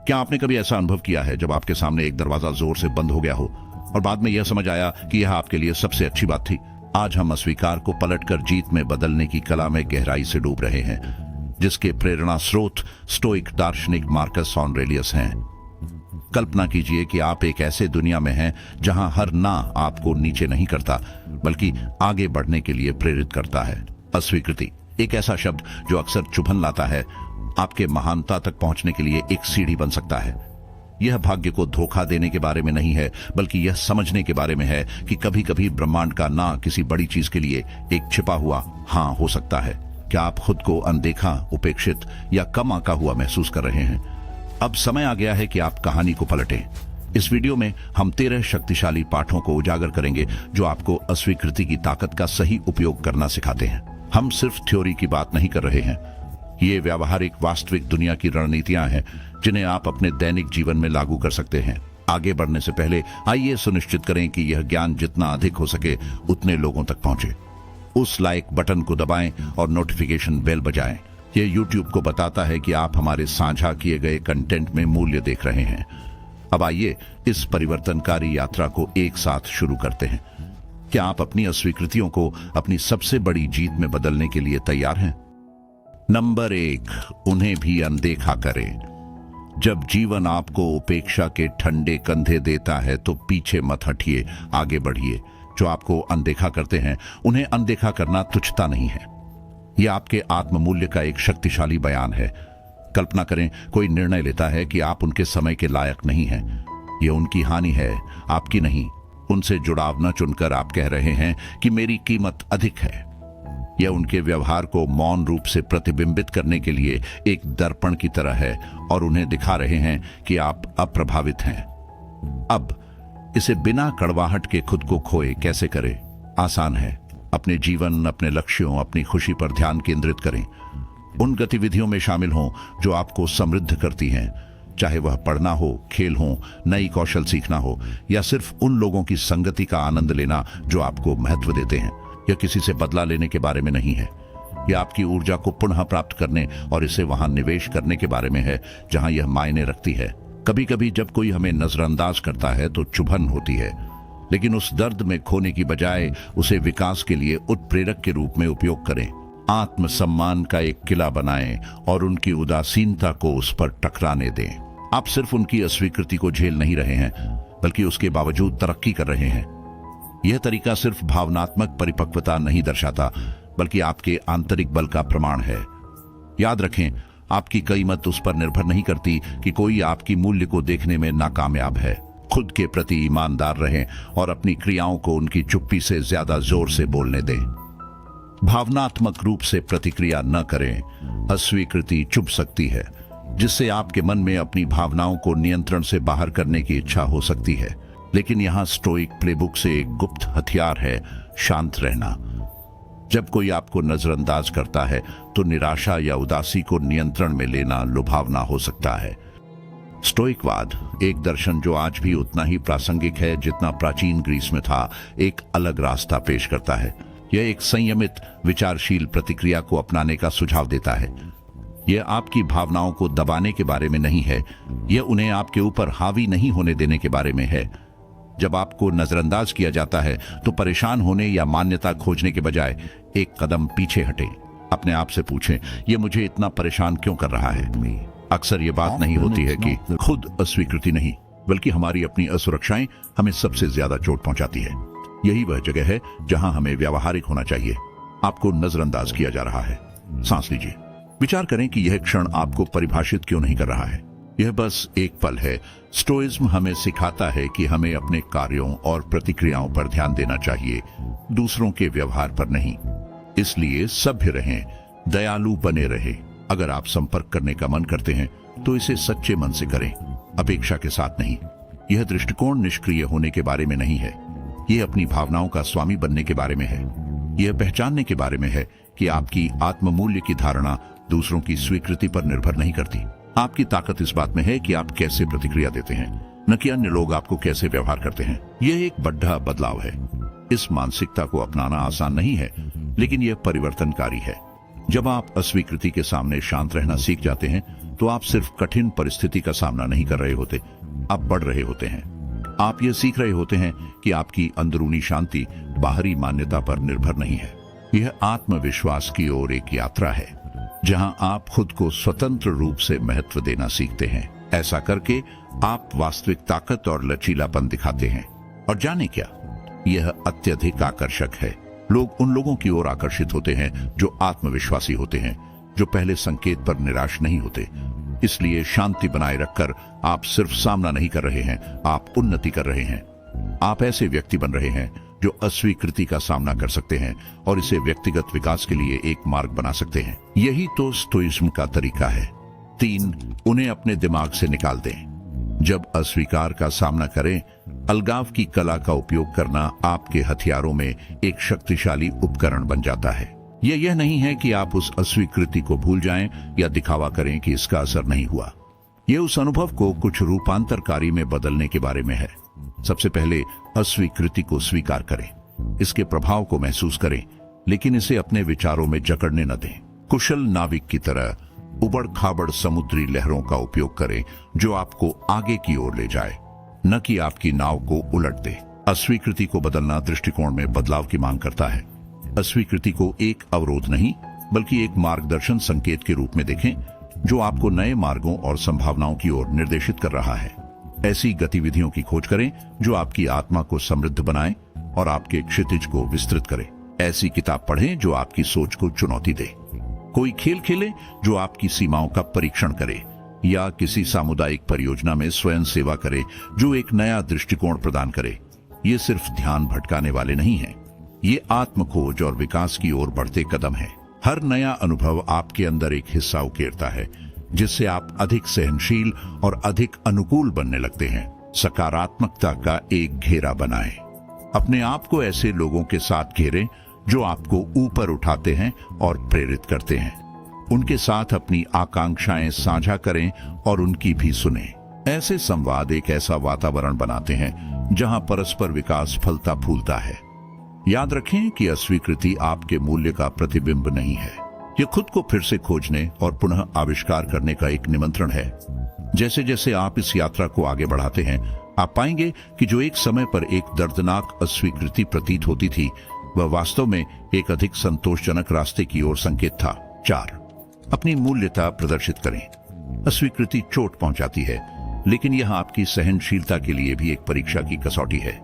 क्या आपने कभी ऐसा अनुभव किया है जब आपके सामने एक दरवाजा जोर से बंद हो गया हो और बाद में यह समझ आया कि यह आपके लिए सबसे अच्छी बात थी? आज हम अस्वीकार को पलटकर जीत में बदलने की कला में गहराई से डूब रहे हैं, जिसके प्रेरणा स्रोत स्टोइक दार्शनिक मार्कस ऑरेलियस हैं। कल्पना कीजिए कि आप एक ऐसे दुनिया में हैं जहां हर ना आपको नीचे नहीं करता बल्कि आगे बढ़ने के लिए प्रेरित करता है। अस्वीकृति एक ऐसा शब्द जो अक्सर चुभन लाता है, आपके महानता तक पहुंचने के लिए एक सीढ़ी बन सकता है। यह भाग्य को धोखा देने के बारे में नहीं है, बल्कि यह समझने के बारे में है कि कभी कभी ब्रह्मांड का ना किसी बड़ी चीज के लिए एक छिपा हुआ हाँ हो सकता है। क्या आप खुद को अनदेखा, उपेक्षित या कम आंका हुआ महसूस कर रहे हैं? अब समय आ गया है कि आप कहानी को पलटें। इस वीडियो में हम 13 शक्तिशाली पाठों को उजागर करेंगे जो आपको अस्वीकृति की ताकत का सही उपयोग करना सिखाते हैं। हम सिर्फ थ्योरी की बात नहीं कर रहे हैं, ये व्यावहारिक वास्तविक दुनिया की रणनीतियां हैं जिन्हें आप अपने दैनिक जीवन में लागू कर सकते हैं। आगे बढ़ने से पहले आइए सुनिश्चित करें कि यह ज्ञान जितना अधिक हो सके उतने लोगों तक पहुंचे। उस लाइक बटन को दबाएं और नोटिफिकेशन बेल बजाएं। यह YouTube को बताता है कि आप हमारे साझा किए गए कंटेंट में मूल्य देख रहे हैं। अब आइए इस परिवर्तनकारी यात्रा को एक साथ शुरू करते हैं। क्या आप अपनी अस्वीकृतियों को अपनी सबसे बड़ी जीत में बदलने के लिए तैयार हैं? नंबर 1, उन्हें भी अनदेखा करें। जब जीवन आपको उपेक्षा के ठंडे कंधे देता है तो पीछे मत हटिए, आगे बढ़िए। जो आपको अनदेखा करते हैं उन्हें अनदेखा करना तुच्छता नहीं है, यह आपके आत्ममूल्य का एक शक्तिशाली बयान है। कल्पना करें कोई निर्णय लेता है कि आप उनके समय के लायक नहीं हैं। यह उनकी हानि है, आपकी नहीं। उनसे जुड़ाव न चुनकर आप कह रहे हैं कि मेरी कीमत अधिक है। यह उनके व्यवहार को मौन रूप से प्रतिबिंबित करने के लिए एक दर्पण की तरह है और उन्हें दिखा रहे हैं कि आप अप्रभावित हैं। अब इसे बिना कड़वाहट के खुद को खोए कैसे करें? आसान है। अपने जीवन, अपने लक्ष्यों, अपनी खुशी पर ध्यान केंद्रित करें। उन गतिविधियों में शामिल हों जो आपको समृद्ध करती हैं, चाहे वह पढ़ना हो, खेल हो, नई कौशल सीखना हो या सिर्फ उन लोगों की संगति का आनंद लेना जो आपको महत्व देते हैं। यह किसी से बदला लेने के बारे में नहीं है, यह आपकी ऊर्जा को पुनः प्राप्त करने और इसे वहां निवेश करने के बारे में है जहां यह मायने रखती है। कभी कभी जब कोई हमें नजरअंदाज करता है तो चुभन होती है, लेकिन उस दर्द में खोने की बजाय उसे विकास के लिए उत्प्रेरक के रूप में उपयोग करें। आत्मसम्मान का एक किला बनाएं और उनकी उदासीनता को उस पर टकराने दें। आप सिर्फ उनकी अस्वीकृति को झेल नहीं रहे हैं, बल्कि उसके बावजूद तरक्की कर रहे हैं। यह तरीका सिर्फ भावनात्मक परिपक्वता नहीं दर्शाता, बल्कि आपके आंतरिक बल का प्रमाण है। याद रखें, आपकी कीमत उस पर निर्भर नहीं करती कि कोई आपकी मूल्य को देखने में नाकामयाब है। खुद के प्रति ईमानदार रहें और अपनी क्रियाओं को उनकी चुप्पी से ज्यादा जोर से बोलने दें। भावनात्मक रूप से प्रतिक्रिया न करें। अस्वीकृति चुभ सकती है, जिससे आपके मन में अपनी भावनाओं को नियंत्रण से बाहर करने की इच्छा हो सकती है। लेकिन यहां स्टोइक प्लेबुक से एक गुप्त हथियार है, शांत रहना। जब कोई आपको नजरअंदाज करता है तो निराशा या उदासी को नियंत्रण में लेना लुभावना हो सकता है। स्टोइकवाद, एक दर्शन जो आज भी उतना ही प्रासंगिक है जितना प्राचीन ग्रीस में था, एक अलग रास्ता पेश करता है। यह एक संयमित, विचारशील प्रतिक्रिया को अपनाने का सुझाव देता है। यह आपकी भावनाओं को दबाने के बारे में नहीं है, यह उन्हें आपके ऊपर हावी नहीं होने देने के बारे में है। जब आपको नजरअंदाज किया जाता है तो परेशान होने या मान्यता खोजने के बजाय एक कदम पीछे हटें। अपने आप से पूछें, यह मुझे इतना परेशान क्यों कर रहा है? अक्सर ये बात नहीं होती है कि खुद अस्वीकृति नहीं, बल्कि हमारी अपनी असुरक्षाएं हमें सबसे ज्यादा चोट पहुंचाती है। यही वह जगह है जहां हमें व्यावहारिक होना चाहिए। आपको नजरअंदाज किया जा रहा है, सांस लीजिए। विचार करें कि यह क्षण आपको परिभाषित क्यों नहीं कर रहा है। यह बस एक पल है। स्टोइज्म हमें सिखाता है कि हमें अपने कार्यों और प्रतिक्रियाओं पर ध्यान देना चाहिए, दूसरों के व्यवहार पर नहीं। इसलिए सभ्य रहें, दयालु बने रहें। अगर आप संपर्क करने का मन करते हैं तो इसे सच्चे मन से करें, अपेक्षा के साथ नहीं। यह दृष्टिकोण निष्क्रिय होने के बारे में नहीं है, यह अपनी भावनाओं का स्वामी बनने के बारे में है। यह पहचानने के बारे में है कि आपकी आत्ममूल्य की धारणा दूसरों की स्वीकृति पर निर्भर नहीं करती। आपकी ताकत इस बात में है कि आप कैसे प्रतिक्रिया देते हैं, न कि अन्य लोग आपको कैसे व्यवहार करते हैं। यह एक बड़ा बदलाव है। इस मानसिकता को अपनाना आसान नहीं है, लेकिन यह परिवर्तनकारी है। जब आप अस्वीकृति के सामने शांत रहना सीख जाते हैं तो आप सिर्फ कठिन परिस्थिति का सामना नहीं कर रहे होते, आप बढ़ रहे होते हैं। आप ये सीख रहे होते हैं कि आपकी अंदरूनी शांति बाहरी मान्यता पर निर्भर नहीं है। यह आत्मविश्वास की ओर एक यात्रा है, जहां आप खुद को स्वतंत्र रूप से महत्व देना सीखते हैं। ऐसा करके आप वास्तविक ताकत और लचीलापन दिखाते हैं। और जाने क्या, यह अत्यधिक आकर्षक है। लोग उन लोगों की ओर आकर्षित होते हैं जो आत्मविश्वासी होते हैं, जो पहले संकेत पर निराश नहीं होते। इसलिए शांति बनाए रखकर आप सिर्फ सामना नहीं कर रहे हैं, आप उन्नति कर रहे हैं। आप ऐसे व्यक्ति बन रहे हैं जो अस्वीकृति का सामना कर सकते हैं और इसे व्यक्तिगत विकास के लिए एक मार्ग बना सकते हैं। यही तो स्टोइज्म का तरीका है। 3, उन्हें अपने दिमाग से निकाल दें। जब अस्वीकार का सामना करें, अलगाव की कला का उपयोग करना आपके हथियारों में एक शक्तिशाली उपकरण बन जाता है। यह नहीं है कि आप उस अस्वीकृति को भूल जाएं या दिखावा करें कि इसका असर नहीं हुआ। यह उस अनुभव को कुछ रूपांतरकारी में बदलने के बारे में है। सबसे पहले अस्वीकृति को स्वीकार करें, इसके प्रभाव को महसूस करें, लेकिन इसे अपने विचारों में जकड़ने न दें। कुशल नाविक की तरह उबड़ खाबड़ समुद्री लहरों का उपयोग करें जो आपको आगे की ओर ले जाए, न कि आपकी नाव को उलट दे। अस्वीकृति को बदलना दृष्टिकोण में बदलाव की मांग करता है। अस्वीकृति को एक अवरोध नहीं, बल्कि एक मार्गदर्शन संकेत के रूप में देखें जो आपको नए मार्गों और संभावनाओं की ओर निर्देशित कर रहा है। ऐसी गतिविधियों की खोज करें जो आपकी आत्मा को समृद्ध बनाए और आपके क्षितिज को विस्तृत करे। ऐसी किताब पढ़ें जो आपकी सोच को चुनौती दे। कोई खेल खेलें जो आपकी सीमाओं का परीक्षण करे, या किसी सामुदायिक परियोजना में स्वयं सेवा करे जो एक नया दृष्टिकोण प्रदान करे। ये सिर्फ ध्यान भटकाने वाले नहीं हैं, ये आत्मखोज और विकास की ओर बढ़ते कदम है। हर नया अनुभव आपके अंदर एक हिस्सा उकेरता है, जिससे आप अधिक सहनशील और अधिक अनुकूल बनने लगते हैं। सकारात्मकता का एक घेरा बनाएं। अपने आप को ऐसे लोगों के साथ घेरें जो आपको ऊपर उठाते हैं और प्रेरित करते हैं। उनके साथ अपनी आकांक्षाएं साझा करें और उनकी भी सुनें। ऐसे संवाद एक ऐसा वातावरण बनाते हैं जहां परस्पर विकास फलता फूलता है। याद रखें कि अस्वीकृति आपके मूल्य का प्रतिबिंब नहीं है। यह खुद को फिर से खोजने और पुनः आविष्कार करने का एक निमंत्रण है। जैसे जैसे आप इस यात्रा को आगे बढ़ाते हैं, आप पाएंगे कि जो एक समय पर एक दर्दनाक अस्वीकृति प्रतीत होती थी, वह वास्तव में एक अधिक संतोषजनक रास्ते की ओर संकेत था। 4, अपनी मूल्यता प्रदर्शित करें। अस्वीकृति चोट पहुंचाती है, लेकिन यह आपकी सहनशीलता के लिए भी एक परीक्षा की कसौटी है।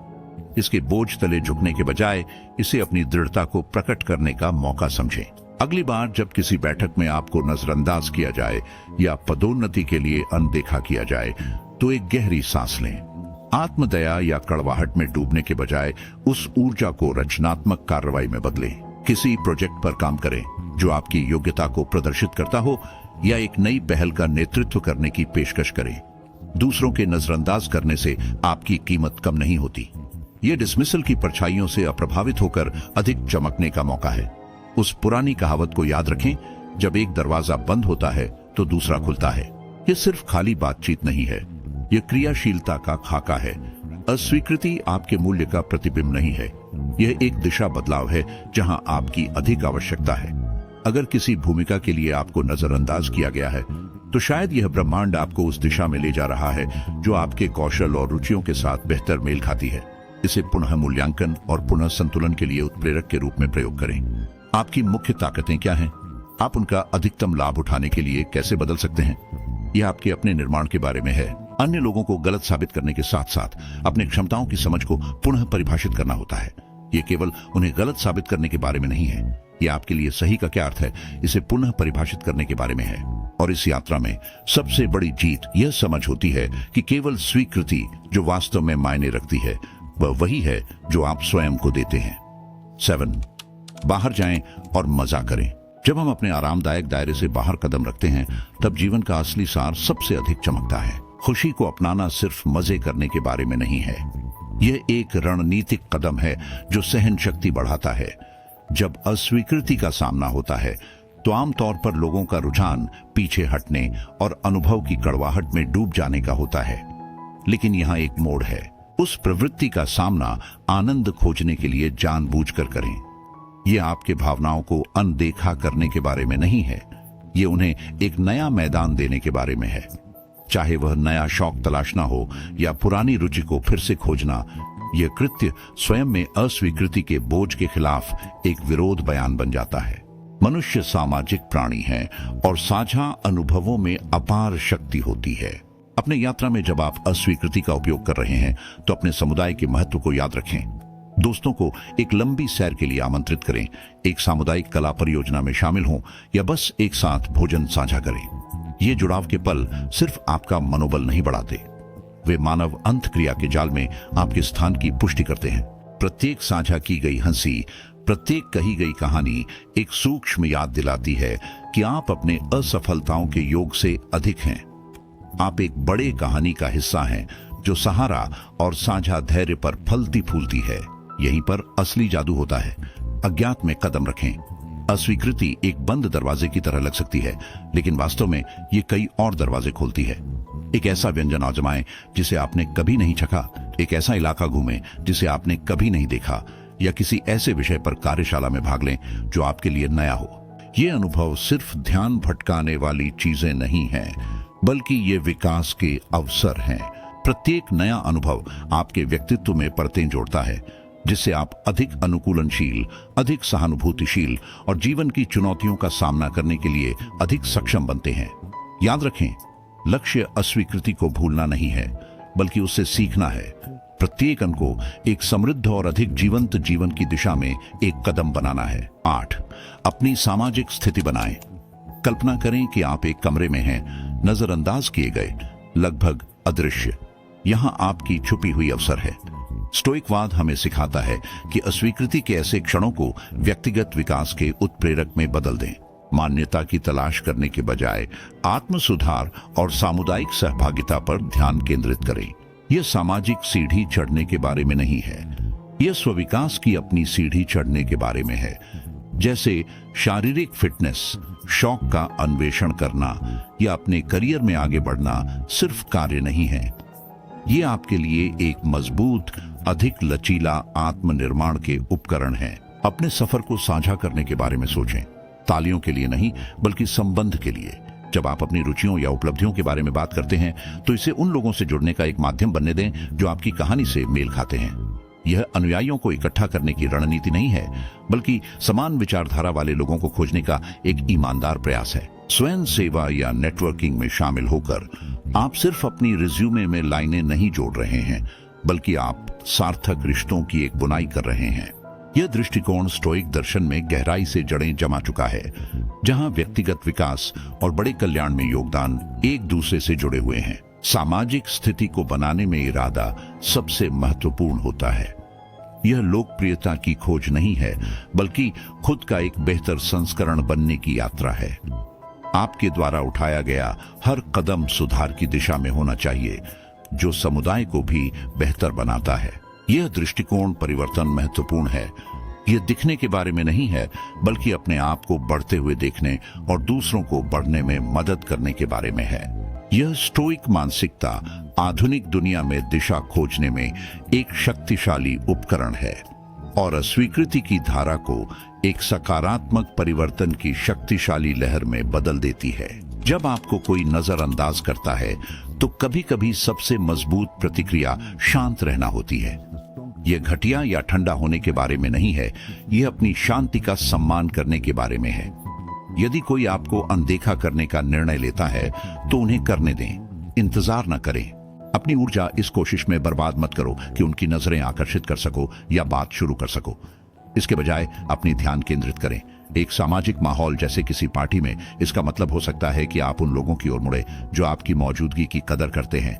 इसके बोझ तले झुकने के बजाय इसे अपनी दृढ़ता को प्रकट करने का मौका समझें। अगली बार जब किसी बैठक में आपको नजरअंदाज किया जाए या पदोन्नति के लिए अनदेखा किया जाए, तो एक गहरी सांस लें। आत्मदया या कड़वाहट में डूबने के बजाय उस ऊर्जा को रचनात्मक कार्रवाई में बदलें। किसी प्रोजेक्ट पर काम करें जो आपकी योग्यता को प्रदर्शित करता हो, या एक नई पहल का नेतृत्व करने की पेशकश करें। दूसरों के नजरअंदाज करने से आपकी कीमत कम नहीं होती। यह डिसमिसल की परछाइयों से अप्रभावित होकर अधिक चमकने का मौका है। उस पुरानी कहावत को याद रखें, जब एक दरवाजा बंद होता है तो दूसरा खुलता है। यह सिर्फ खाली बातचीत नहीं है, यह क्रियाशीलता का खाका है। अस्वीकृति आपके मूल्य का प्रतिबिंब नहीं है, यह एक दिशा बदलाव है जहां आपकी अधिक आवश्यकता है। अगर किसी भूमिका के लिए आपको नजरअंदाज किया गया है, तो शायद यह ब्रह्मांड आपको उस दिशा में ले जा रहा है जो आपके कौशल और रुचियों के साथ बेहतर मेल खाती है। इसे पुनः मूल्यांकन और पुनः संतुलन के लिए उत्प्रेरक के रूप में प्रयोग करें। आपकी मुख्य ताकतें क्या हैं? आप उनका अधिकतम लाभ उठाने के लिए कैसे बदल सकते हैं? यह आपके अपने निर्माण के बारे में है। अन्य लोगों को गलत साबित करने के साथ साथ अपने क्षमताओं की समझ को पुनः परिभाषित करना होता है। यह केवल उन्हें गलत साबित करने के बारे में नहीं है, यह आपके लिए सही का क्या अर्थ है, इसे पुनः परिभाषित करने के बारे में है। और इस यात्रा में सबसे बड़ी जीत यह समझ होती है कि केवल स्वीकृति जो वास्तव में मायने रखती है, वह वही है जो आप स्वयं को देते हैं। 7, बाहर जाएं और मजा करें। जब हम अपने आरामदायक दायरे से बाहर कदम रखते हैं, तब जीवन का असली सार सबसे अधिक चमकता है। खुशी को अपनाना सिर्फ मजे करने के बारे में नहीं है, यह एक रणनीतिक कदम है जो सहन शक्ति बढ़ाता है। जब अस्वीकृति का सामना होता है, तो आमतौर पर लोगों का रुझान पीछे हटने और अनुभव की कड़वाहट में डूब जाने का होता है। लेकिन यहाँ एक मोड़ है। उस प्रवृत्ति का सामना आनंद खोजने के लिए जानबूझकर करें। यह आपके भावनाओं को अनदेखा करने के बारे में नहीं है, ये उन्हें एक नया मैदान देने के बारे में है। चाहे वह नया शौक तलाशना हो या पुरानी रुचि को फिर से खोजना, यह कृत्य स्वयं में अस्वीकृति के बोझ के खिलाफ एक विरोध बयान बन जाता है। मनुष्य सामाजिक प्राणी है और साझा अनुभवों में अपार शक्ति होती है। अपने यात्रा में जब आप अस्वीकृति का उपयोग कर रहे हैं तो अपने समुदाय के महत्व को याद रखें। दोस्तों को एक लंबी सैर के लिए आमंत्रित करें, एक सामुदायिक कला परियोजना में शामिल हों या बस एक साथ भोजन साझा करें। ये जुड़ाव के पल सिर्फ आपका मनोबल नहीं बढ़ाते, वे मानव अंतक्रिया के जाल में आपके स्थान की पुष्टि करते हैं। प्रत्येक साझा की गई हंसी, प्रत्येक कही गई कहानी एक सूक्ष्म याद दिलाती है कि आप अपने असफलताओं के योग से अधिक हैं। आप एक बड़े कहानी का हिस्सा हैं जो सहारा और साझा धैर्य पर फलती फूलती है। यहीं पर असली जादू होता है। अज्ञात में कदम रखें। अस्वीकृति एक बंद दरवाजे की तरह लग सकती है, लेकिन वास्तव में ये कई और दरवाजे खोलती है। एक ऐसा व्यंजन आजमाएं जिसे आपने कभी नहीं चखा, एक ऐसा इलाका घूमें जिसे आपने कभी नहीं देखा, या किसी ऐसे विषय पर कार्यशाला में भाग लें जो आपके लिए नया हो। ये अनुभव सिर्फ ध्यान भटकाने वाली चीजें नहीं हैं, बल्कि ये विकास के अवसर हैं। प्रत्येक नया अनुभव आपके व्यक्तित्व में परतें जोड़ता है, जिससे आप अधिक अनुकूलनशील, अधिक सहानुभूतिशील और जीवन की चुनौतियों का सामना करने के लिए अधिक सक्षम बनते हैं। याद रखें, लक्ष्य अस्वीकृति को भूलना नहीं है, बल्कि उससे सीखना है। प्रत्येक अंक को एक समृद्ध और अधिक जीवंत जीवन की दिशा में एक कदम बनाना है। 8, अपनी सामाजिक स्थिति बनाएं। कल्पना करें कि आप एक कमरे में हैं, नजरअंदाज किए गए, लगभग अदृश्य। यहां आपकी छुपी हुई अवसर है। स्टोइकवाद हमें सिखाता है कि अस्वीकृति के ऐसे क्षणों को व्यक्तिगत विकास के उत्प्रेरक में बदल दें। मान्यता की तलाश करने के बजाय आत्म सुधार और सामुदायिक सहभागिता पर ध्यान केंद्रित करें। यह सामाजिक सीढ़ी चढ़ने के बारे में नहीं है, यह स्वविकास की अपनी सीढ़ी चढ़ने के बारे में है। जैसे शारीरिक फिटनेस, शौक का अन्वेषण करना या अपने करियर में आगे बढ़ना सिर्फ कार्य नहीं है, ये आपके लिए एक मजबूत, अधिक लचीला आत्मनिर्माण के उपकरण हैं। अपने सफर को साझा करने के बारे में सोचें, तालियों के लिए नहीं बल्कि संबंध के लिए। जब आप अपनी रुचियों या उपलब्धियों के बारे में बात करते हैं तो इसे उन लोगों से जुड़ने का एक माध्यम बनने दें जो आपकी कहानी से मेल खाते हैं। यह अनुयायियों को इकट्ठा करने की रणनीति नहीं है, बल्कि समान विचारधारा वाले लोगों को खोजने का एक ईमानदार प्रयास है। स्वयं सेवा या नेटवर्किंग में शामिल होकर आप सिर्फ अपनी रिज्यूमे में लाइनें नहीं जोड़ रहे हैं, बल्कि आप सार्थक रिश्तों की एक बुनाई कर रहे हैं। यह दृष्टिकोण स्टोइक दर्शन में गहराई से जड़ें जमा चुका है, जहां व्यक्तिगत विकास और बड़े कल्याण में योगदान एक दूसरे से जुड़े हुए हैं। सामाजिक स्थिति को बनाने में इरादा सबसे महत्वपूर्ण होता है। यह लोकप्रियता की खोज नहीं है, बल्कि खुद का एक बेहतर संस्करण बनने की यात्रा है। आपके द्वारा उठाया गया हर कदम सुधार की दिशा में होना चाहिए, जो समुदाय को भी बेहतर बनाता है। यह दृष्टिकोण परिवर्तन महत्वपूर्ण है। यह दिखने के बारे में नहीं है, बल्कि अपने आप को बढ़ते हुए देखने और दूसरों को बढ़ने में मदद करने के बारे में है। यह स्टोइक मानसिकता आधुनिक दुनिया में दिशा खोजने में एक शक्तिशाली उपकरण है और अस्वीकृति की धारा को एक सकारात्मक परिवर्तन की शक्तिशाली लहर में बदल देती है। जब आपको कोई नजरअंदाज करता है तो कभी कभी सबसे मजबूत प्रतिक्रिया शांत रहना होती है। यह घटिया या ठंडा होने के बारे में नहीं है, यह अपनी शांति का सम्मान करने के बारे में है। यदि कोई आपको अनदेखा करने का निर्णय लेता है तो उन्हें करने दें, इंतजार न करें। अपनी ऊर्जा इस कोशिश में बर्बाद मत करो कि उनकी नजरें आकर्षित कर सको या बात शुरू कर सको। इसके बजाय अपनी ध्यान केंद्रित करें। एक सामाजिक माहौल जैसे किसी पार्टी में इसका मतलब हो सकता है कि आप उन लोगों की ओर मुड़े जो आपकी मौजूदगी की कदर करते हैं।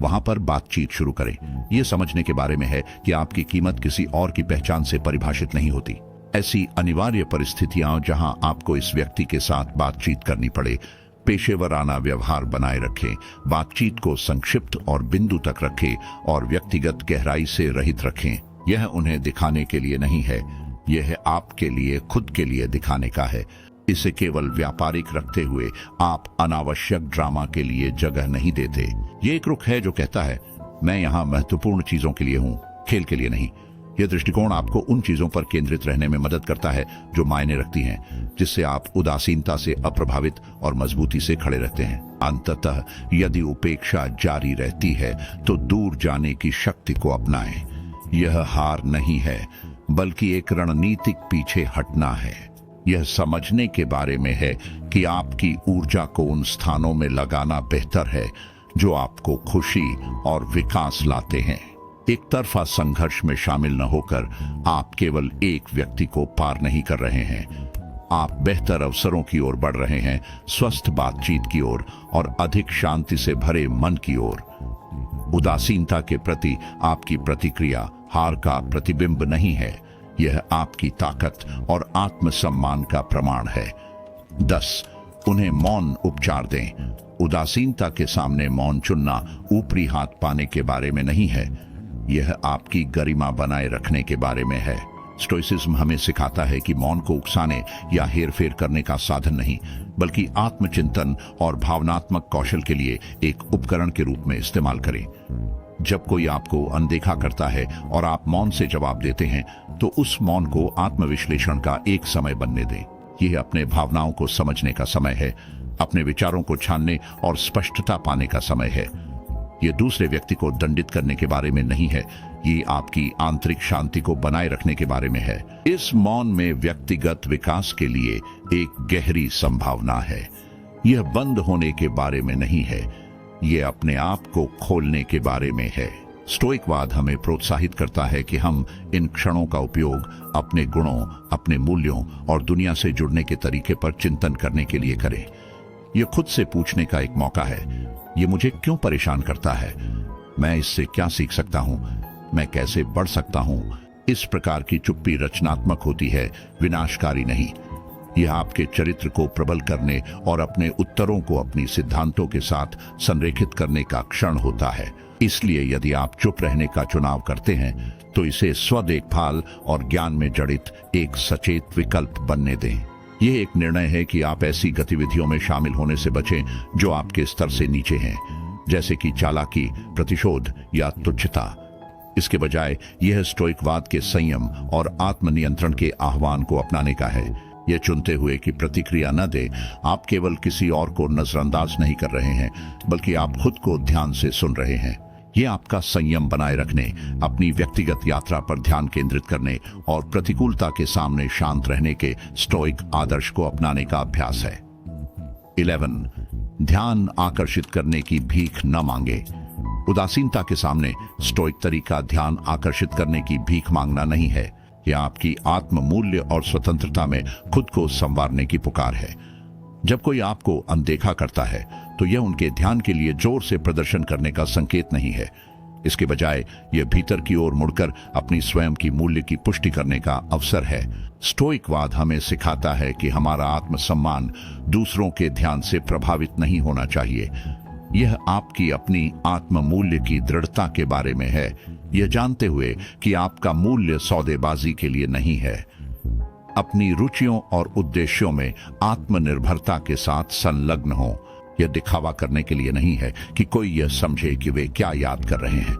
वहां पर बातचीत शुरू करें। यह समझने के बारे में है कि आपकी कीमत किसी और की पहचान से परिभाषित नहीं होती। ऐसी अनिवार्य परिस्थितियां जहां आपको इस व्यक्ति के साथ बातचीत करनी पड़े, पेशेवराना व्यवहार बनाए रखें, बातचीत को संक्षिप्त और बिंदु तक रखें और व्यक्तिगत गहराई से रहित रखें। यह उन्हें दिखाने के लिए नहीं है, यह आपके लिए, खुद के लिए दिखाने का है। इसे केवल व्यापारिक रखते हुए आप अनावश्यक ड्रामा के लिए जगह नहीं देते। ये एक रुख है जो कहता है, मैं यहाँ महत्वपूर्ण चीजों के लिए हूँ, खेल के लिए नहीं। यह दृष्टिकोण आपको उन चीजों पर केंद्रित रहने में मदद करता है जो मायने रखती हैं, जिससे आप उदासीनता से अप्रभावित और मजबूती से खड़े रहते हैं। अंततः यदि उपेक्षा जारी रहती है तो दूर जाने की शक्ति को अपनाएं। यह हार नहीं है, बल्कि एक रणनीतिक पीछे हटना है। यह समझने के बारे में है कि आपकी ऊर्जा को उन स्थानों में लगाना बेहतर है जो आपको खुशी और विकास लाते हैं। एक तरफा संघर्ष में शामिल न होकर आप केवल एक व्यक्ति को पार नहीं कर रहे हैं, आप बेहतर अवसरों की ओर बढ़ रहे हैं, स्वस्थ बातचीत की ओर और अधिक शांति से भरे मन की ओर। उदासीनता के प्रति आपकी प्रतिक्रिया हार का प्रतिबिंब नहीं है, यह आपकी ताकत और आत्मसम्मान का प्रमाण है। 10. उन्हें मौन उपचार दें। उदासीनता के सामने मौन चुनना ऊपरी हाथ पाने के बारे में नहीं है, यह आपकी गरिमा बनाए रखने के बारे में है। स्टोइसिज्म हमें सिखाता है कि मौन को उकसाने या हेरफेर करने का साधन नहीं, बल्कि आत्मचिंतन और भावनात्मक कौशल के लिए एक उपकरण के रूप में इस्तेमाल करें। जब कोई आपको अनदेखा करता है और आप मौन से जवाब देते हैं, तो उस मौन को आत्मविश्लेषण का एक समय बनने दें। यह अपने भावनाओं को समझने का समय है, अपने विचारों को छानने और स्पष्टता पाने का समय है। यह दूसरे व्यक्ति को दंडित करने के बारे में नहीं है, ये आपकी आंतरिक शांति को बनाए रखने के बारे में है। इस मौन में व्यक्तिगत विकास के लिए एक गहरी संभावना है। यह बंद होने के बारे में नहीं है, यह अपने आप को खोलने के बारे में है। स्टोइकवाद हमें प्रोत्साहित करता है कि हम इन क्षणों का उपयोग अपने गुणों, अपने मूल्यों और दुनिया से जुड़ने के तरीके पर चिंतन करने के लिए करें। यह खुद से पूछने का एक मौका है, ये मुझे क्यों परेशान करता है, मैं इससे क्या सीख सकता हूं, मैं कैसे बढ़ सकता हूं। इस प्रकार की चुप्पी रचनात्मक होती है, विनाशकारी नहीं। यह आपके चरित्र को प्रबल करने और अपने उत्तरों को अपनी सिद्धांतों के साथ संरेखित करने का क्षण होता है। इसलिए यदि आप चुप रहने का चुनाव करते हैं, तो इसे स्व देखभाल और ज्ञान में जड़ित एक सचेत विकल्प बनने दें। यह एक निर्णय है कि आप ऐसी गतिविधियों में शामिल होने से बचें जो आपके स्तर से नीचे हैं, जैसे कि चालाकी, प्रतिशोध या तुच्छता। इसके बजाय यह स्टोइकवाद के संयम और आत्मनियंत्रण के आह्वान को अपनाने का है। यह चुनते हुए कि प्रतिक्रिया न दे, आप केवल किसी और को नजरअंदाज नहीं कर रहे हैं, बल्कि आप खुद को ध्यान से सुन रहे हैं। यह आपका संयम बनाए रखने, अपनी व्यक्तिगत यात्रा पर ध्यान केंद्रित करने और प्रतिकूलता के सामने शांत रहने के स्टोइक आदर्श को अपनाने का अभ्यास है। 11. ध्यान आकर्षित करने की भीख न मांगे। उदासीनता के सामने स्टोइक तरीका ध्यान आकर्षित करने की भीख मांगना नहीं है, यह आपकी आत्म मूल्य और स्वतंत्रता में खुद को संवारने की पुकार है। जब कोई आपको अनदेखा करता है, तो यह उनके ध्यान के लिए जोर से प्रदर्शन करने का संकेत नहीं है। इसके बजाय यह भीतर की ओर मुड़कर अपनी स्वयं की मूल्य की पुष्टि करने का अवसर है। स्टोइकवाद हमें सिखाता है कि हमारा आत्मसम्मान दूसरों के ध्यान से प्रभावित नहीं होना चाहिए। यह आपकी अपनी आत्म मूल्य की दृढ़ता के बारे में है, यह जानते हुए कि आपका मूल्य सौदेबाजी के लिए नहीं है। अपनी रुचियों और उद्देश्यों में आत्मनिर्भरता के साथ संलग्न हो। यह दिखावा करने के लिए नहीं है कि कोई यह समझे कि वे क्या याद कर रहे हैं।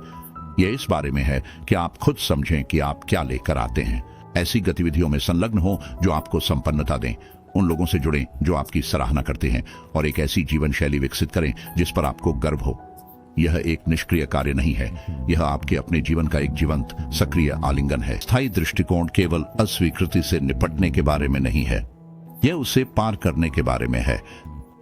यह इस बारे में है कि आप खुद समझें कि आप क्या लेकर आते हैं। ऐसी गतिविधियों में संलग्न हो जो आपको संपन्नता दें, उन लोगों से जुड़ें जो आपकी सराहना करते हैं, और एक ऐसी जीवन शैली विकसित करें जिस पर आपको गर्व हो। यह एक निष्क्रिय कार्य नहीं है, यह आपके अपने जीवन का एक जीवंत सक्रिय आलिंगन है। स्थायी दृष्टिकोण केवल अस्वीकृति से निपटने के बारे में नहीं है, यह उसे पार करने के बारे में है।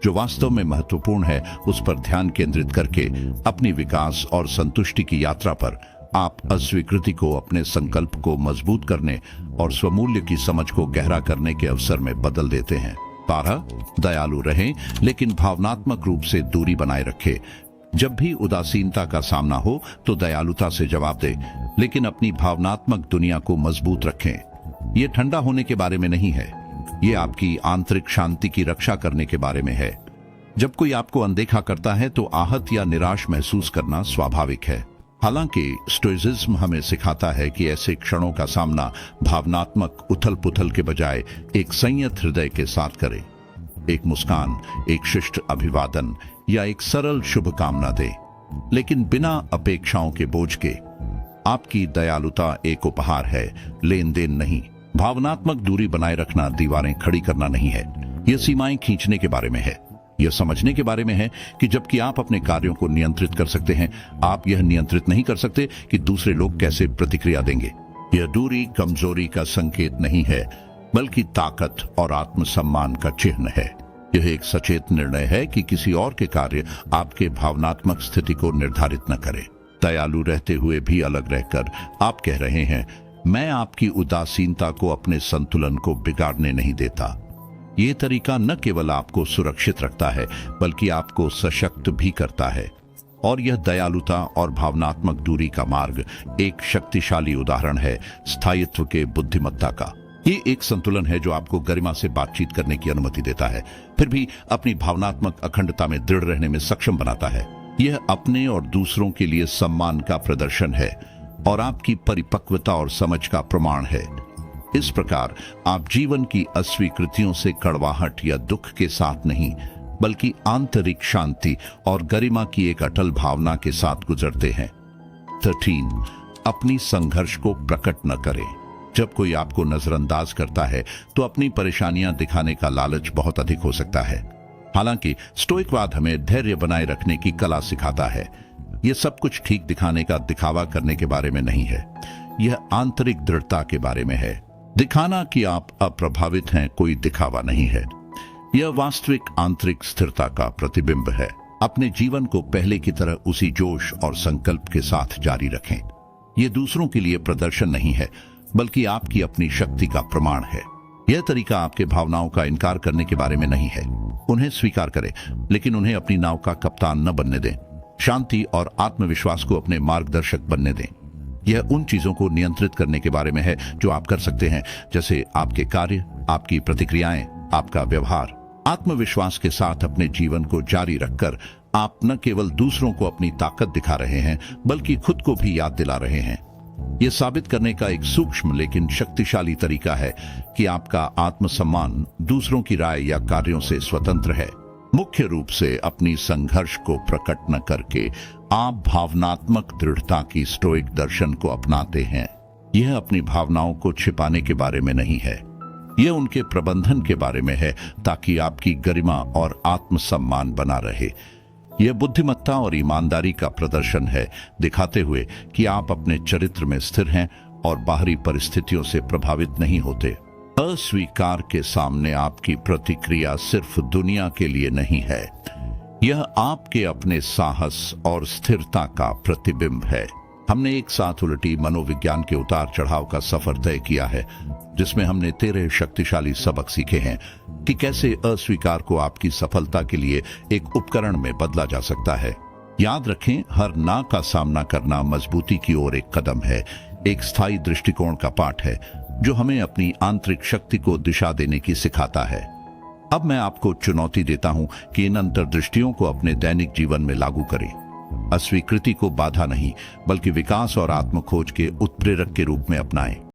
जो वास्तव में महत्वपूर्ण है उस पर ध्यान केंद्रित करके अपनी विकास और संतुष्टि की यात्रा पर आप अस्वीकृति को अपने संकल्प को मजबूत करने और स्वमूल्य की समझ को गहरा करने के अवसर में बदल देते हैं। 12. दयालु रहें, लेकिन भावनात्मक रूप से दूरी बनाए रखें। जब भी उदासीनता का सामना हो तो दयालुता से जवाब दें, लेकिन अपनी भावनात्मक दुनिया को मजबूत रखें। यह ठंडा होने के बारे में नहीं है, यह आपकी आंतरिक शांति की रक्षा करने के बारे में है। जब कोई आपको अनदेखा करता है तो आहत या निराश महसूस करना स्वाभाविक है। हालांकि स्टोइसिज्म हमें सिखाता है कि ऐसे क्षणों का सामना भावनात्मक उथल पुथल के बजाय एक संयत हृदय के साथ करें। एक मुस्कान, एक शिष्ट अभिवादन या एक सरल शुभकामना दे, लेकिन बिना अपेक्षाओं के बोझ के। आपकी दयालुता एक उपहार है, लेन देन नहीं। भावनात्मक दूरी बनाए रखना दीवारें खड़ी करना नहीं है, यह सीमाएं खींचने के बारे में है। यह समझने के बारे में है कि जबकि आप अपने कार्यों को नियंत्रित कर सकते हैं, आप यह नियंत्रित नहीं कर सकते कि दूसरे लोग कैसे प्रतिक्रिया देंगे। यह दूरी कमजोरी का संकेत नहीं है, बल्कि ताकत और आत्मसम्मान का चिन्ह है। यह एक सचेत निर्णय है कि किसी और के कार्य आपके भावनात्मक स्थिति को निर्धारित न करें। दयालु रहते हुए भी अलग रहकर आप कह रहे हैं, मैं आपकी उदासीनता को अपने संतुलन को बिगाड़ने नहीं देता। ये तरीका न केवल आपको सुरक्षित रखता है, बल्कि आपको सशक्त भी करता है। और यह दयालुता और भावनात्मक दूरी का मार्ग एक शक्तिशाली उदाहरण है स्थायित्व के बुद्धिमत्ता का। ये एक संतुलन है जो आपको गरिमा से बातचीत करने की अनुमति देता है, फिर भी अपनी भावनात्मक अखंडता में दृढ़ रहने में सक्षम बनाता है। यह अपने और दूसरों के लिए सम्मान का प्रदर्शन है और आपकी परिपक्वता और समझ का प्रमाण है। इस प्रकार आप जीवन की अस्वीकृतियों से कड़वाहट या दुख के साथ नहीं, बल्कि आंतरिक शांति और गरिमा की एक अटल भावना के साथ गुजरते हैं। 13. अपनी संघर्ष को प्रकट न करें। जब कोई आपको नजरअंदाज करता है तो अपनी परेशानियां दिखाने का लालच बहुत अधिक हो सकता है। हालांकि स्टोइकवाद हमें धैर्य बनाए रखने की कला सिखाता है। यह सब कुछ ठीक दिखाने का दिखावा करने के बारे में नहीं है, यह आंतरिक दृढ़ता के बारे में है। दिखाना कि आप अप्रभावित हैं कोई दिखावा नहीं है, यह वास्तविक आंतरिक स्थिरता का प्रतिबिंब है। अपने जीवन को पहले की तरह उसी जोश और संकल्प के साथ जारी रखें। यह दूसरों के लिए प्रदर्शन नहीं है, बल्कि आपकी अपनी शक्ति का प्रमाण है। यह तरीका आपके भावनाओं का इनकार करने के बारे में नहीं है। उन्हें स्वीकार करें, लेकिन उन्हें अपनी नाव का कप्तान न बनने दें। शांति और आत्मविश्वास को अपने मार्गदर्शक बनने दें। यह उन चीजों को नियंत्रित करने के बारे में है जो आप कर सकते हैं, जैसे आपके कार्य, आपकी प्रतिक्रियाएं, आपका व्यवहार। आत्मविश्वास के साथ अपने जीवन को जारी रखकर आप न केवल दूसरों को अपनी ताकत दिखा रहे हैं, बल्कि खुद को भी याद दिला रहे हैं। यह साबित करने का एक सूक्ष्म लेकिन शक्तिशाली तरीका है कि आपका आत्मसम्मान दूसरों की राय या कार्यों से स्वतंत्र है। मुख्य रूप से अपनी संघर्ष को प्रकट न करके आप भावनात्मक दृढ़ता की स्टोइक दर्शन को अपनाते हैं। यह अपनी भावनाओं को छिपाने के बारे में नहीं है, यह उनके प्रबंधन के बारे में है, ताकि आपकी गरिमा और आत्मसम्मान बना रहे। यह बुद्धिमत्ता और ईमानदारी का प्रदर्शन है, दिखाते हुए कि आप अपने चरित्र में स्थिर हैं और बाहरी परिस्थितियों से प्रभावित नहीं होते। अस्वीकार के सामने आपकी प्रतिक्रिया सिर्फ दुनिया के लिए नहीं है, यह आपके अपने साहस और स्थिरता का प्रतिबिंब है। हमने एक साथ उलटी मनोविज्ञान के उतार चढ़ाव का सफर तय किया है, जिसमें हमने 13 शक्तिशाली सबक सीखे हैं कि कैसे अस्वीकार को आपकी सफलता के लिए एक उपकरण में बदला जा सकता है। याद रखें, हर ना का सामना करना मजबूती की ओर एक कदम है, एक स्थायी दृष्टिकोण का पाठ है जो हमें अपनी आंतरिक शक्ति को दिशा देने की सिखाता है। अब मैं आपको चुनौती देता हूं कि इन अंतर्दृष्टियों को अपने दैनिक जीवन में लागू करें। अस्वीकृति को बाधा नहीं, बल्कि विकास और आत्मखोज के उत्प्रेरक के रूप में अपनाएं।